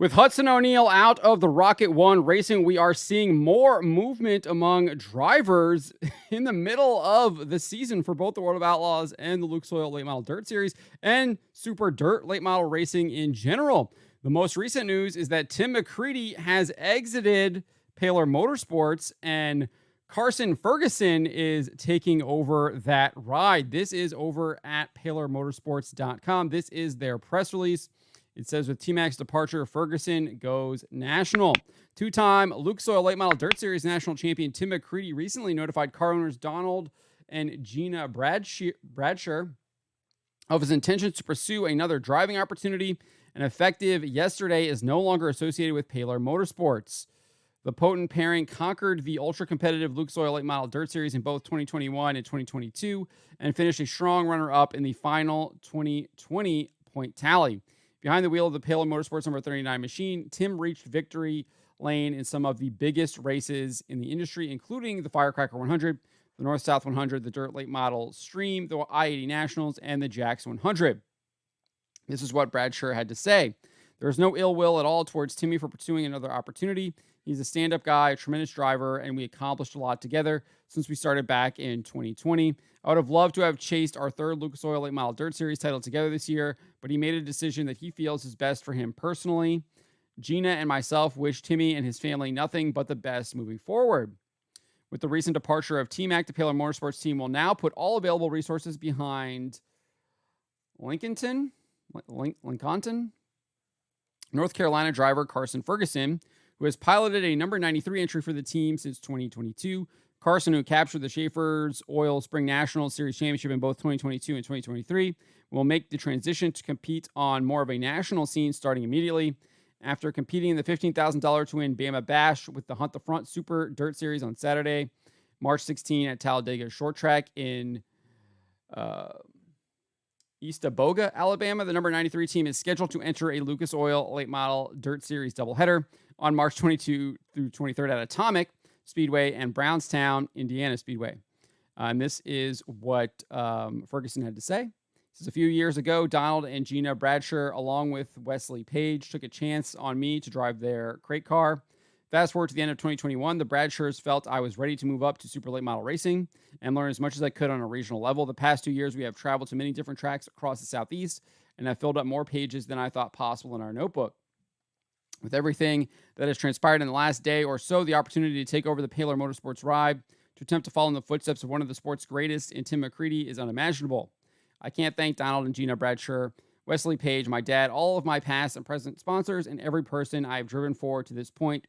With Hudson O'Neal out of the Rocket One Racing, we are seeing more movement among drivers in the middle of the season for both the World of Outlaws and the Lucas Oil Late Model Dirt Series and Super Dirt Late Model Racing in general. The most recent news is that Tim McCreadie has exited Paylor Motorsports and Carson Ferguson is taking over that ride. This is over at PaylorMotorsports.com. This is their press release. It says with T-Mac's departure, Ferguson goes national. Two-time Lucas Oil Late Model Dirt Series national champion Tim McCreadie recently notified car owners Donald and Gina Bradsher of his intentions to pursue another driving opportunity, and effective yesterday is no longer associated with Paylor Motorsports. The potent pairing conquered the ultra-competitive Lucas Oil Late Model Dirt Series in both 2021 and 2022 and finished a strong runner-up in the final 2020 point tally. Behind the wheel of the Paylor Motorsports number 39 machine, Tim reached victory lane in some of the biggest races in the industry, including the Firecracker 100, the North-South 100, the Dirt Late Model Stream, the I-80 Nationals, and the Jax 100. This is what Bradsher had to say. There is no ill will at all towards Timmy for pursuing another opportunity. He's a stand-up guy, a tremendous driver, and we accomplished a lot together since we started back in 2020. I would have loved to have chased our third Lucas Oil Late Model Dirt Series title together this year, but he made a decision that he feels is best for him personally. Gina and myself wish Timmy and his family nothing but the best moving forward. With the recent departure of T-Mac, the Paylor Motorsports team will now put all available resources behind Lincolnton, North Carolina driver Carson Ferguson, who has piloted a number 93 entry for the team since 2022. Carson, who captured the Schaefer's Oil Spring National Series Championship in both 2022 and 2023, will make the transition to compete on more of a national scene starting immediately. After competing in the $15,000 to win Bama Bash with the Hunt the Front Super Dirt Series on Saturday, March 16 at Talladega Short Track in East Aboga, Alabama, the number 93 team is scheduled to enter a Lucas Oil Late Model Dirt Series doubleheader on March 22 through 23rd at Atomic Speedway and Brownstown, Indiana Speedway. And this is what Ferguson had to say. This is a few years ago. Donald and Gina Bradsher, along with Wesley Page, took a chance on me to drive their crate car. Fast forward to the end of 2021, the Bradshers felt I was ready to move up to super late model racing and learn as much as I could on a regional level. The past 2 years, we have traveled to many different tracks across the Southeast, and I've filled up more pages than I thought possible in our notebook. With everything that has transpired in the last day or so, the opportunity to take over the Paylor Motorsports ride to attempt to follow in the footsteps of one of the sport's greatest in Tim McCreadie is unimaginable. I can't thank Donald and Gina Bradsher, Wesley Page, my dad, all of my past and present sponsors, and every person I have driven for to this point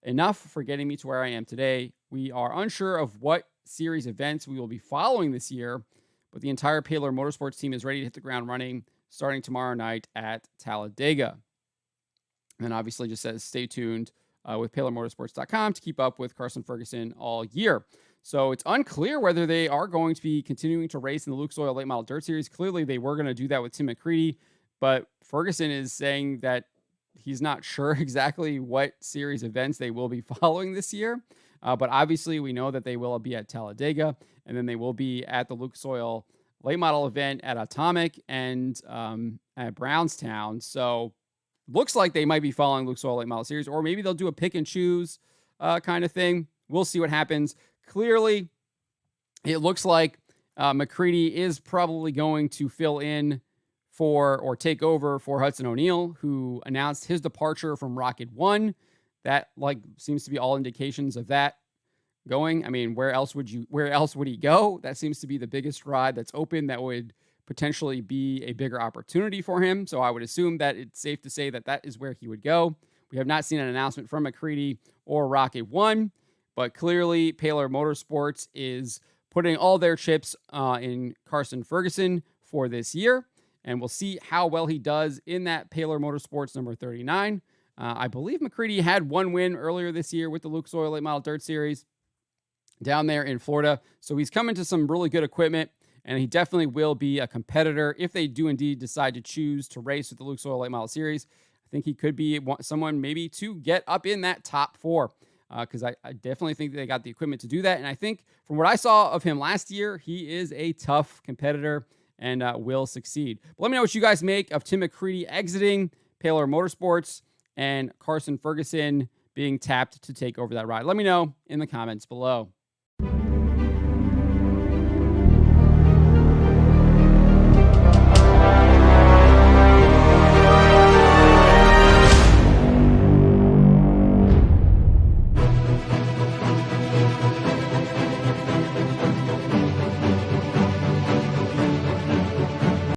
enough for getting me to where I am today. We are unsure of what series events we will be following this year, but the entire Paylor Motorsports team is ready to hit the ground running starting tomorrow night at Talladega. And then obviously just says stay tuned with PaylorMotorsports.com to keep up with Carson Ferguson all year. So it's unclear whether they are going to be continuing to race in the Lucas Oil Late Model Dirt Series. Clearly, they were going to do that with Tim McCreadie, but Ferguson is saying that he's not sure exactly what series events they will be following this year. But obviously, we know that they will be at Talladega, and then they will be at the Lucas Oil Late Model event at Atomic and at Brownstown. So looks like they might be following Lucas Oil Late Model Series, or maybe they'll do a pick and choose kind of thing. We'll see what happens. Clearly, it looks like McCreadie is probably going to fill in for or take over for Hudson O'Neal, who announced his departure from Rocket One. That seems to be all indications of that going. I mean, where else would he go? That seems to be the biggest ride that's open that would potentially be a bigger opportunity for him. So I would assume that it's safe to say that that is where he would go. We have not seen an announcement from McCreadie or Rocket One, but clearly Paylor Motorsports is putting all their chips in Carson Ferguson for this year, and we'll see how well he does in that Paylor Motorsports number 39. I believe McCreadie had one win earlier this year with the Lucas Oil Late Model Dirt Series down there in Florida. So he's coming to some really good equipment, and he definitely will be a competitor if they do indeed decide to choose to race with the Lucas Oil Late Model Series. I think he could be someone maybe to get up in that top four because I definitely think they got the equipment to do that. And I think from what I saw of him last year, he is a tough competitor and will succeed. But let me know what you guys make of Tim McCreadie exiting Paylor Motorsports and Carson Ferguson being tapped to take over that ride? Let me know in the comments below.